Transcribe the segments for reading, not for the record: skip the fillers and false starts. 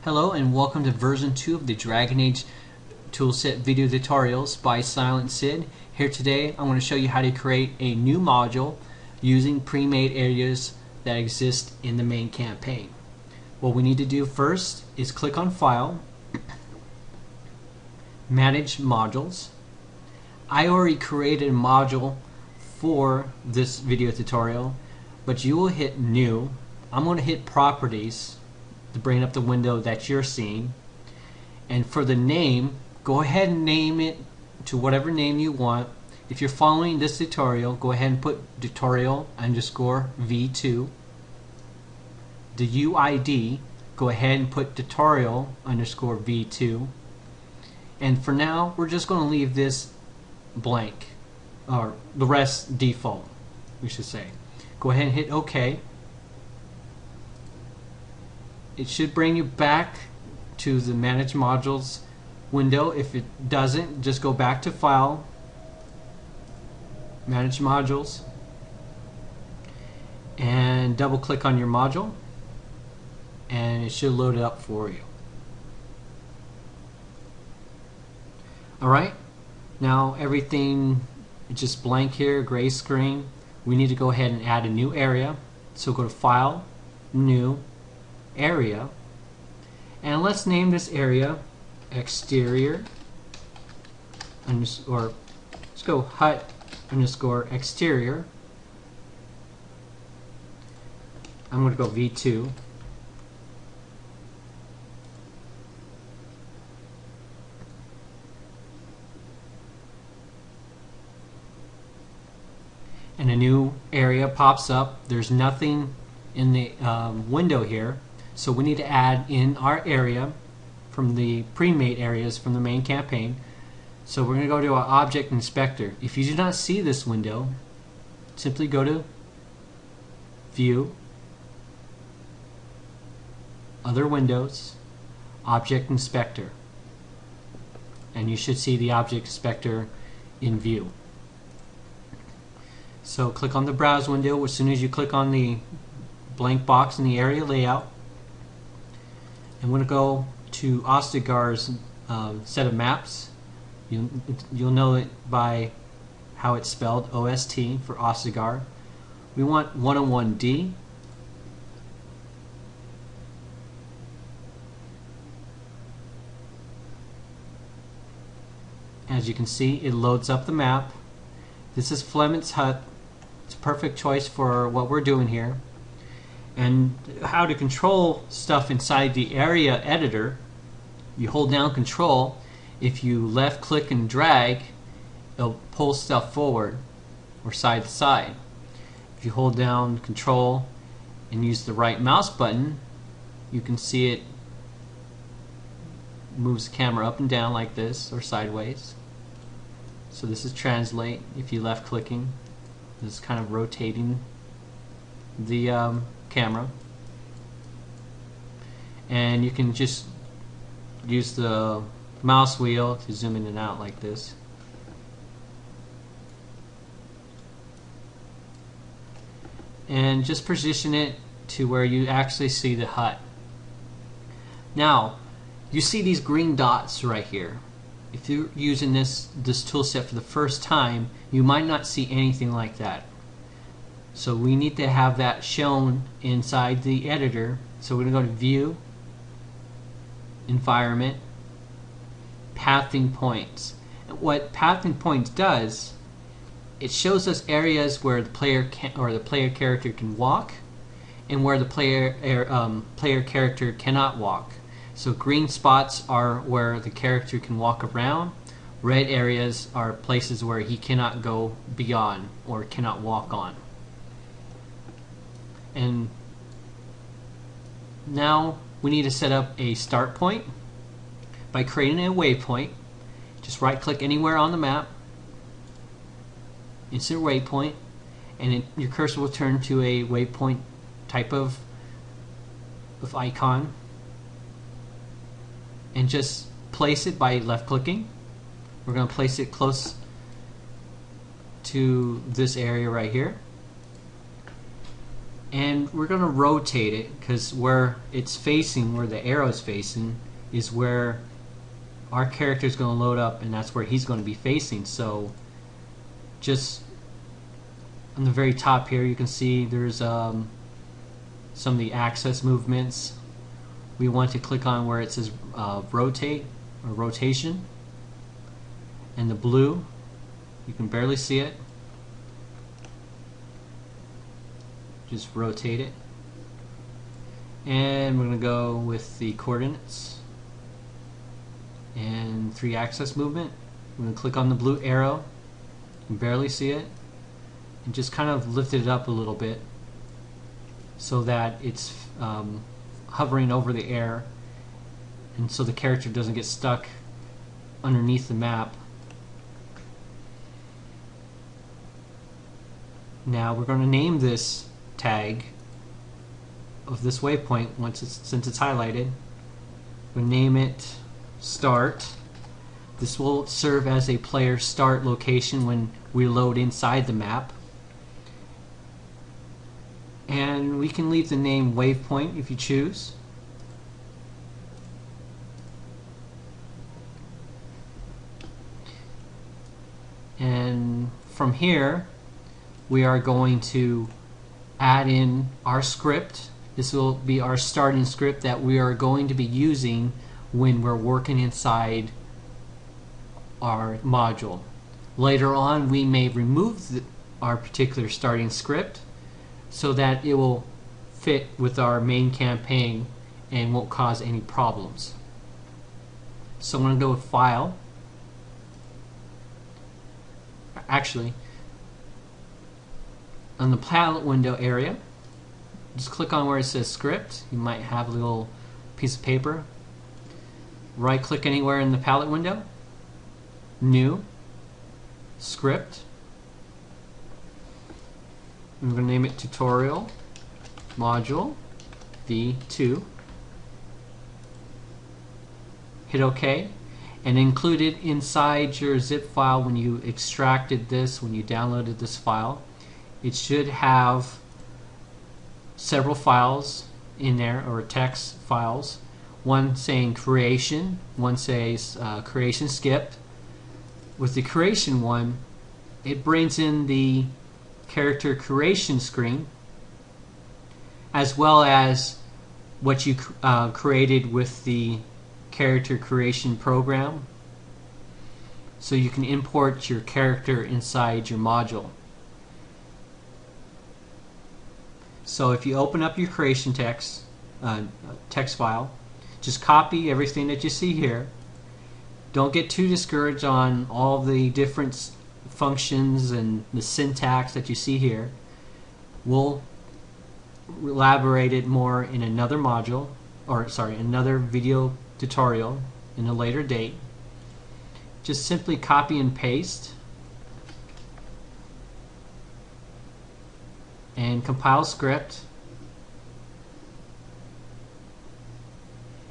Hello and welcome to version 2 of the Dragon Age toolset video tutorials by SilentCid. Here today I'm going to show you how to create a new module using pre-made areas that exist in the main campaign. What we need to do first is click on File, Manage Modules. I already created a module for this video tutorial, but you will hit New. I'm going to hit Properties to bring up the window that you're seeing, and for the name, go ahead and name it to whatever name you want. If you're following this tutorial, go ahead and put tutorial underscore v2. The UID, go ahead and put tutorial underscore v2, and for now we're just going to leave this blank, or the rest default we should say. Go ahead and hit OK. It should bring you back to the Manage Modules window. If it doesn't, just go back to File, Manage Modules, and double click on your module, and it should load it up for you. Alright, now everything is just blank here, gray screen. We need to go ahead and add a new area. So go to File, New, Area, and let's name this area Exterior underscore, let's go Hut underscore Exterior. I'm going to go V2. And a new area pops up. There's nothing in the window here, so we need to add in our area from the pre-made areas from the main campaign. So we're going to go to our Object Inspector. If you do not see this window, simply go to View, Other Windows, Object Inspector, and you should see the Object Inspector in view. So click on the Browse window. As soon as you click on the blank box in the area layout, I'm going to go to Ostagar's set of maps. You'll know it by how it's spelled, OST for Ostagar. We want 101D. As you can see, it loads up the map. This is Flement's Hut. It's a perfect choice for what we're doing here. And how to control stuff inside the area editor, you hold down Control. If you left click and drag, it'll pull stuff forward or side to side. If you hold down Control and use the right mouse button, you can see it moves the camera up and down like this, or sideways. So this is translate. If you left clicking, this is kind of rotating the camera, and you can just use the mouse wheel to zoom in and out like this. And just position it to where you actually see the hut. Now, you see these green dots right here. If you're using this tool set for the first time, you might not see anything like that. So we need to have that shown inside the editor. So we're going to go to View, Environment, Pathing Points. And what Pathing Points does, it shows us areas where the player character can walk, and where the player character cannot walk. So green spots are where the character can walk around. Red areas are places where he cannot go beyond or cannot walk on. And now we need to set up a start point by creating a waypoint. Just right click anywhere on the map, insert waypoint, and your cursor will turn to a waypoint type of icon, and just place it by left clicking. We're going to place it close to this area right here. and we're going to rotate it because where it's facing, where the arrow is facing, is where our character is going to load up, and that's where he's going to be facing. So just on the very top here, you can see there's some of the access movements. We want to click on where it says rotate or rotation, and the blue, you can barely see it. Just rotate it, and we're going to go with the coordinates and 3-axis movement. We're going to click on the blue arrow, you can barely see it, and just kind of lift it up a little bit so that it's hovering over the air, and so the character doesn't get stuck underneath the map. Now we're going to name this tag of this waypoint since it's highlighted. We'll name it Start. This will serve as a player start location when we load inside the map. And we can leave the name Waypoint if you choose. And from here we are going to add in our script. This will be our starting script that we are going to be using when we're working inside our module. Later on we may remove our particular starting script so that it will fit with our main campaign and won't cause any problems. So I'm going to go with File. Actually, on the palette window area, just click on where it says Script. You might have a little piece of paper. Right click anywhere in the palette window, New, Script. I'm going to name it Tutorial Module V2. Hit OK, and included inside your zip file when you extracted this, when you downloaded this file, it should have several files in there, or text files. One saying creation, one says creation skipped. With the creation one, it brings in the character creation screen as well as what you created with the character creation program, so you can import your character inside your module. So if you open up your creation text file, just copy everything that you see here. Don't get too discouraged on all the different functions and the syntax that you see here. We'll elaborate it more in another module, or sorry, another video tutorial in a later date. Just simply copy and paste and compile script.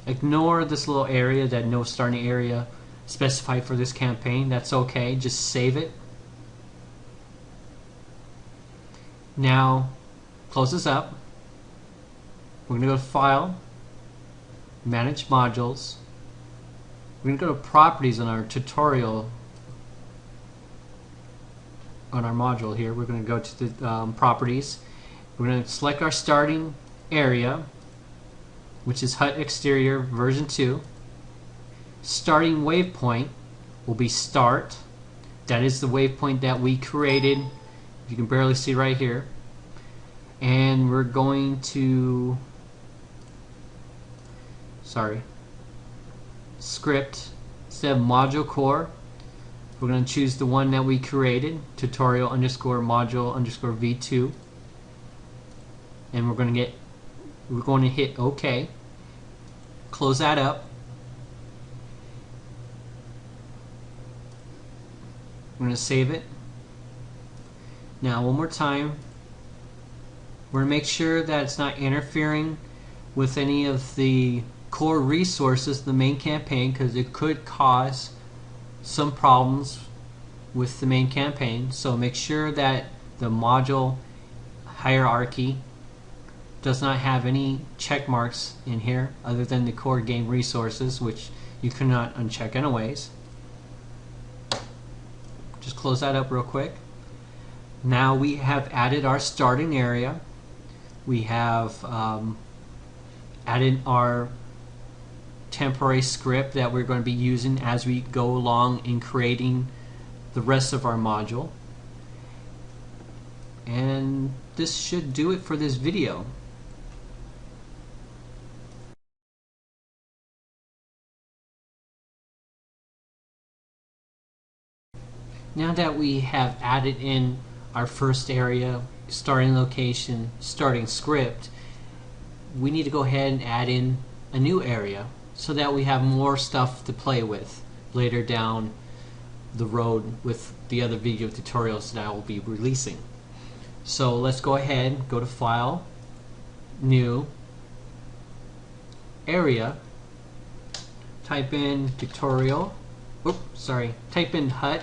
Ignore this little area, that no starting area specified for this campaign. That's okay, just save it. Now close this up. We're going to go to File, Manage Modules. We're going to go to Properties on our tutorial on our module here. We're going to go to the Properties. We're going to select our starting area, which is HUT Exterior version 2. Starting waypoint will be Start. That is the waypoint that we created. You can barely see right here. And we're going to script instead of module core. We're going to choose the one that we created, tutorial underscore module underscore v2, and we're going to hit OK. Close that up. We're going to save it. Now one more time, we're going to make sure that it's not interfering with any of the core resources, the main campaign, because it could cause some problems with the main campaign. So make sure that the module hierarchy does not have any check marks in here other than the core game resources, which you cannot uncheck anyways. Just close that up real quick. Now we have added our starting area. We have added our temporary script that we're going to be using as we go along in creating the rest of our module. And this should do it for this video. Now that we have added in our first area, starting location, starting script, we need to go ahead and add in a new area so that we have more stuff to play with later down the road with the other video tutorials that I will be releasing. So let's go ahead, go to File, New, Area, type in tutorial, type in hut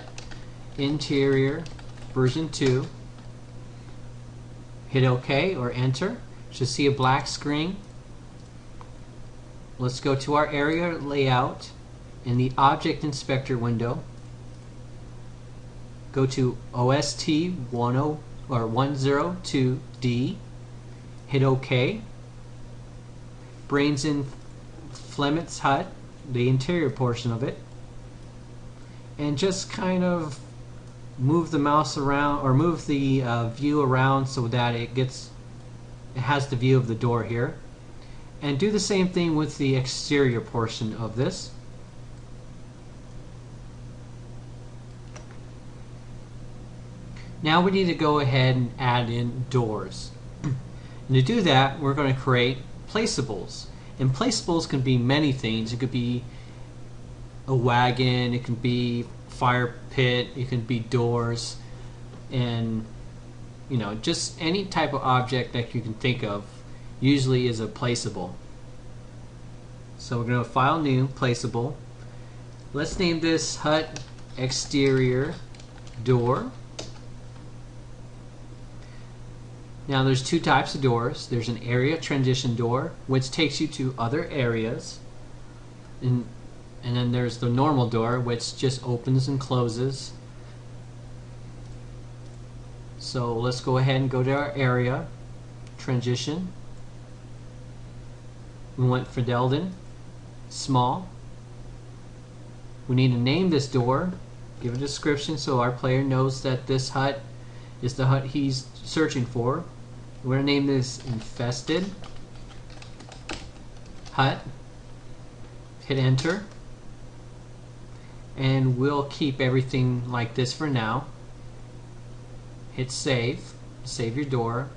interior version 2, hit OK or enter. Should see a black screen. Let's go to our area layout in the object inspector window. Go to OST 102D, hit OK. Brings in Flemet's hut, the interior portion of it, and just kind of move the mouse around or move the view around so that it has the view of the door here, and do the same thing with the exterior portion of this. Now we need to go ahead and add in doors. And to do that, we're going to create placeables. And placeables can be many things. It could be a wagon, it can be fire pit, it can be doors, and just any type of object that you can think of usually is a placeable. So we're going to File, New, Placeable. Let's name this hut exterior door. Now there's two types of doors. There's an area transition door, which takes you to other areas, and then there's the normal door, which just opens and closes. So let's go ahead and go to our area transition. We want Fileplanet small. We need to name this door, give a description so our player knows that this hut is the hut he's searching for. We're going to name this Infested Hut. Hit enter. And we'll keep everything like this for now. Hit save. Save your door.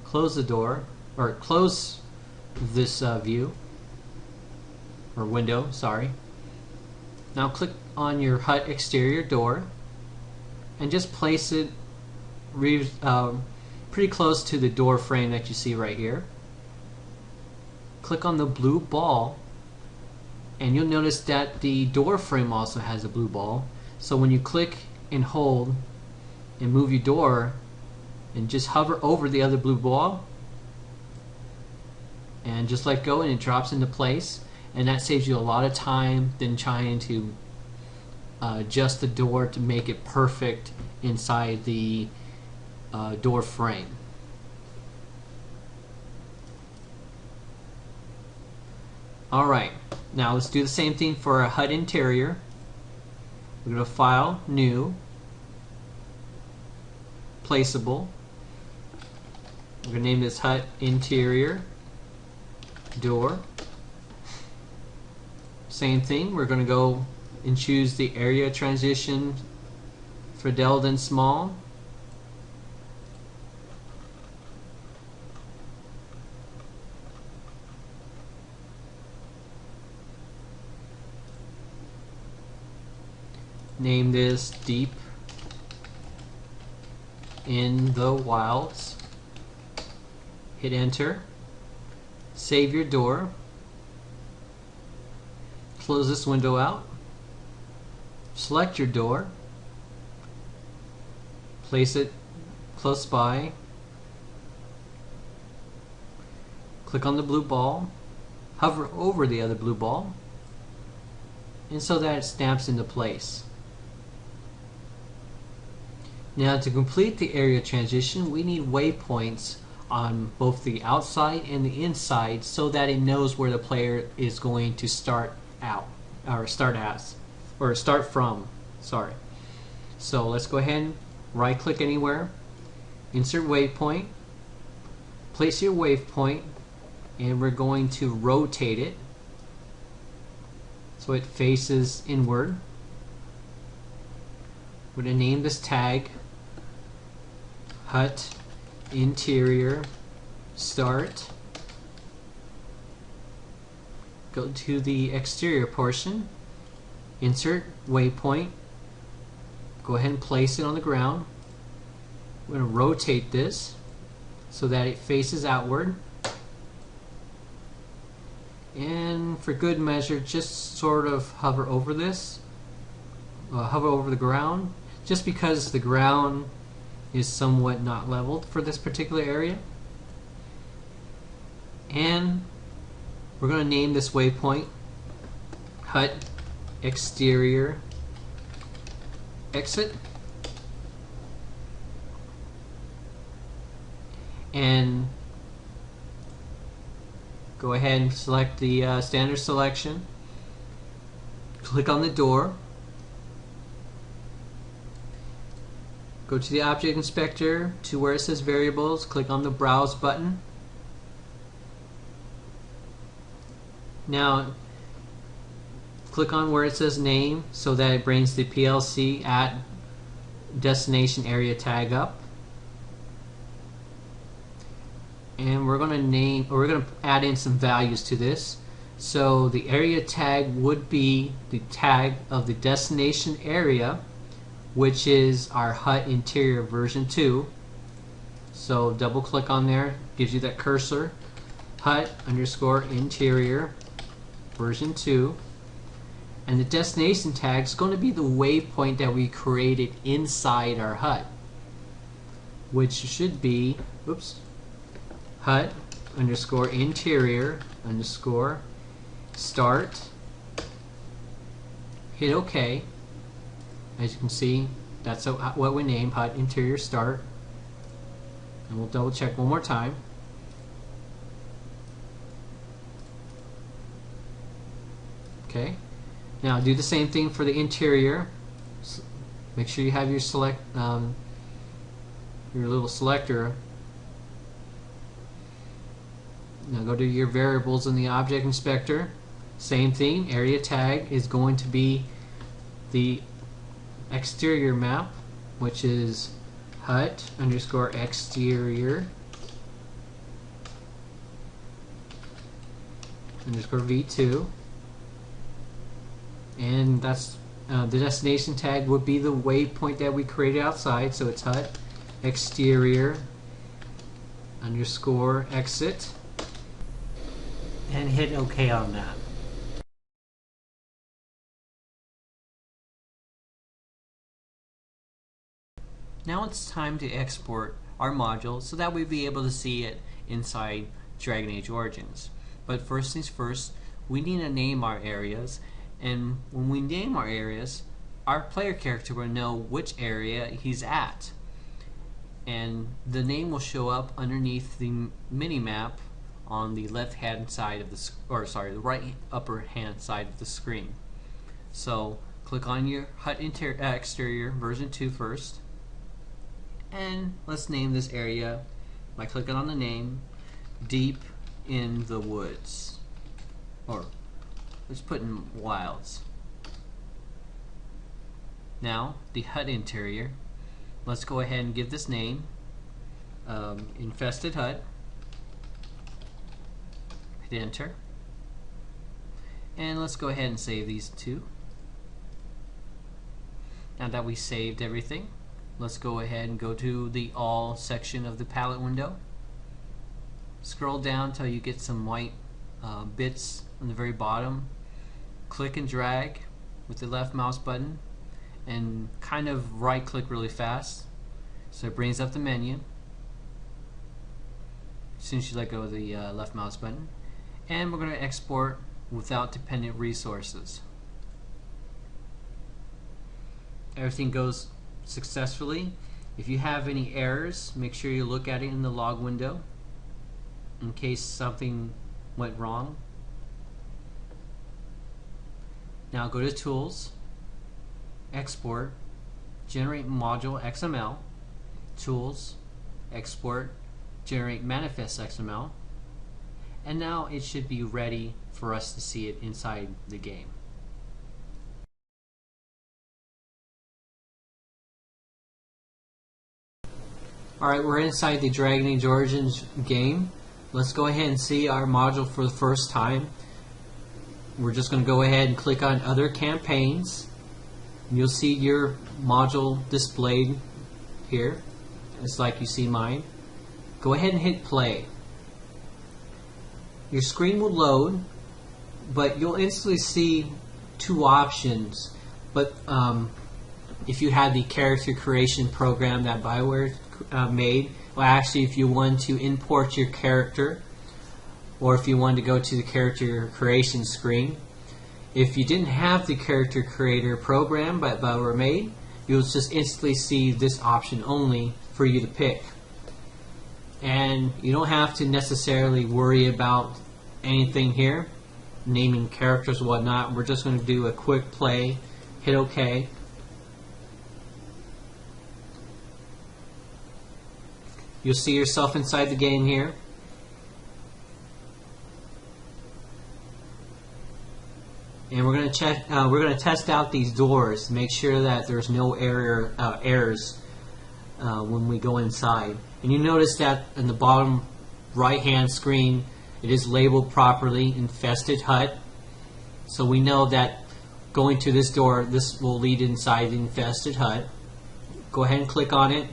Close the door, or close this view or window, sorry. Now click on your hut exterior door and just place it pretty close to the door frame that you see right here. Click on the blue ball, and you'll notice that the door frame also has a blue ball. So when you click and hold and move your door and just hover over the other blue ball and just let go, and it drops into place, and that saves you a lot of time than trying to adjust the door to make it perfect inside the door frame. Alright, now let's do the same thing for a hut interior. We're going to File, New, Placeable. We're going to name this hut interior door. Same thing, we're going to go and choose the area transition Fileplanet small. Name this Deep in the Wilds. Hit enter. Save your door. Close this window out. Select your door. Place it close by. click on the blue ball, hover over the other blue ball, and so that it snaps into place. Now to complete the area transition, we need waypoints on both the outside and the inside so that it knows where the player is going to start out, or start as, or start from, sorry. So let's go ahead and right click anywhere, insert waypoint, place your waypoint, and we're going to rotate it so it faces inward. We're going to name this tag hut interior start. Go to the exterior portion, insert waypoint, go ahead and place it on the ground. We're going to rotate this so that it faces outward, and for good measure just sort of hover over this, hover over the ground, just because the ground is somewhat not leveled for this particular area. And we're going to name this waypoint hut exterior exit, and go ahead and select the standard selection, click on the door, go to the object inspector to where it says variables, click on the browse button. Now click on where it says name so that it brings the PLC at destination area tag up. And we're going to name, or we're going to add in some values to this. So the area tag would be the tag of the destination area, which is our hut interior version 2. So double click on there, gives you that cursor, hut underscore interior version 2. And the destination tag is going to be the waypoint that we created inside our hut, which should be, oops, hut underscore interior underscore start. Hit OK. As you can see, that's what we named hut interior start. And we'll double check one more time. Okay. Now do the same thing for the interior. Make sure you have your your little selector. Now go to your variables in the object inspector. Same thing, area tag is going to be the exterior map, which is hut underscore exterior underscore v2, and that's the destination tag would be the waypoint that we created outside, so it's hut exterior underscore exit, and hit OK on that. Now it's time to export our module so that we'll be able to see it inside Dragon Age Origins. But first things first, we need to name our areas, and when we name our areas, our player character will know which area he's at. And the name will show up underneath the mini-map on the left hand side of the, the right upper hand side of the screen. So click on your hut exterior version 2 first, and let's name this area by clicking on the name Deep in the Woods, or let's put in Wilds. Now the hut interior, let's go ahead and give this name Infested Hut. Hit enter, and let's go ahead and save these two. Now that we saved everything, let's go ahead and go to the All section of the palette window. Scroll down until you get some white bits on the very bottom. Click and drag with the left mouse button and kind of right click really fast so it brings up the menu. as soon as you let go of the left mouse button. And we're going to export without dependent resources. Everything goes successfully. If you have any errors, make sure you look at it in the log window in case something went wrong. Now go to Tools, Export, Generate Module XML, Tools, Export, Generate Manifest XML, and now it should be ready for us to see it inside the game. Alright, we're inside the Dragon Age Origins game. Let's go ahead and see our module for the first time. We're just going to go ahead and click on Other Campaigns. And you'll see your module displayed here. It's like you see mine. Go ahead and hit play. Your screen will load, but you'll instantly see two options. But if you had the character creation program that BioWare made, well, actually, if you want to import your character, or if you wanted to go to the character creation screen. If you didn't have the character creator program that BioWare made, you'll just instantly see this option only for you to pick. And you don't have to necessarily worry about anything here, naming characters or whatnot. We're just going to do a quick play, hit OK. You'll see yourself inside the game here. And we're going to check. We're going to test out these doors to make sure that there's no errors when we go inside. And you notice that in the bottom right-hand screen, it is labeled properly, Infested Hut. So we know that going to this door, this will lead inside the Infested Hut. Go ahead and click on it.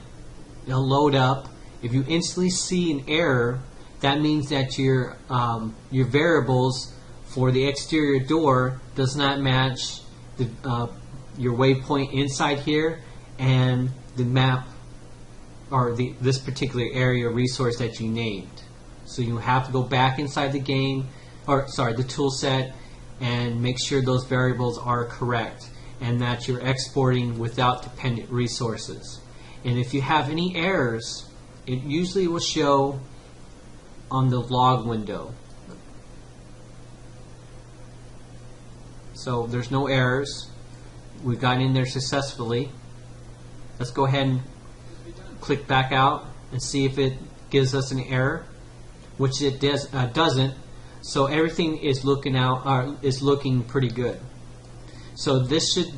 It'll load up. If you instantly see an error, that means that your variables for the exterior door does not match the, your waypoint inside here and the map or this particular area resource that you named. So you have to go back inside the game, or sorry, the tool set, and make sure those variables are correct and that you're exporting without dependent resources. And if you have any errors, it usually will show on the log window. So there's no errors. We've gotten in there successfully. Let's go ahead and click back out and see if it gives us an error, which it doesn't. So everything is looking pretty good. So this should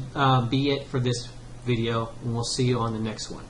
be it for this video, and we'll see you on the next one.